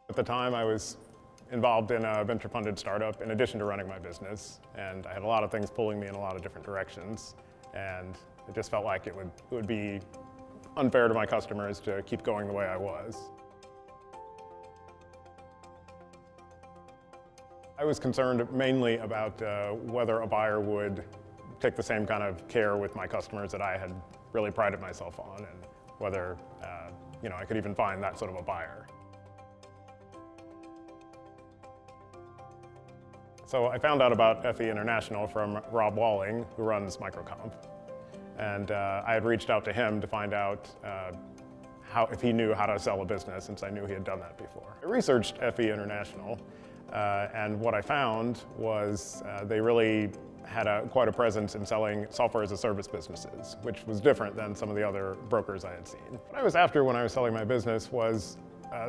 At the time, I was involved in a venture-funded startup in addition to running my business, and I had a lot of things pulling me in a lot of different directions, and it just felt like it would be unfair to my customers to keep going the way I was. I was concerned mainly about whether a buyer would take the same kind of care with my customers that I had really prided myself on, and whether I could even find that sort of a buyer. So I found out about FE International from Rob Walling, who runs Microcomp. And I had reached out to him to find out if he knew how to sell a business, since I knew he had done that before. I researched FE International, and what I found was they really had quite a presence in selling software as a service businesses, which was different than some of the other brokers I had seen. What I was after when I was selling my business was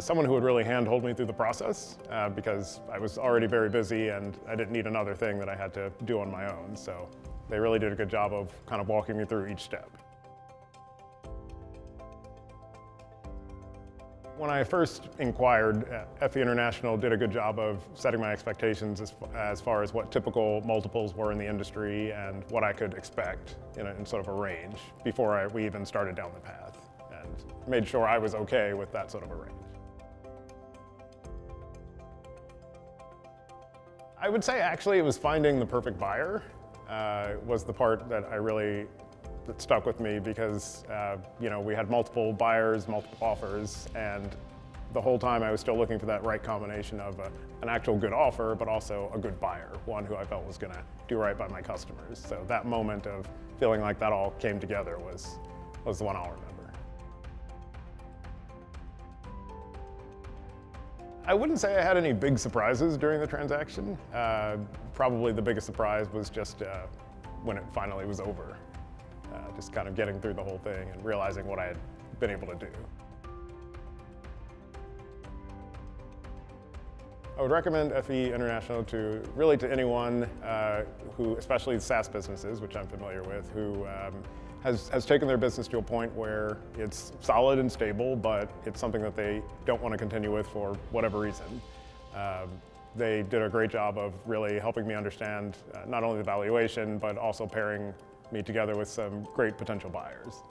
someone who would really handhold me through the process, because I was already very busy and I didn't need another thing that I had to do on my own. So they really did a good job of kind of walking me through each step. When I first inquired, FE International did a good job of setting my expectations as far as what typical multiples were in the industry and what I could expect in sort of a range before we even started down the path, and made sure I was okay with that sort of a range. I would say actually it was finding the perfect buyer was the part that that stuck with me, because we had multiple buyers, multiple offers, and the whole time I was still looking for that right combination of an actual good offer, but also a good buyer, one who I felt was going to do right by my customers. So that moment of feeling like that all came together was the one I'll remember. I wouldn't say I had any big surprises during the transaction. Probably the biggest surprise was just when it finally was over. Just kind of getting through the whole thing and realizing what I had been able to do. I would recommend FE International to anyone who, especially SaaS businesses, which I'm familiar with, who has taken their business to a point where it's solid and stable, but it's something that they don't want to continue with for whatever reason. They did a great job of really helping me understand not only the valuation, but also pairing me together with some great potential buyers.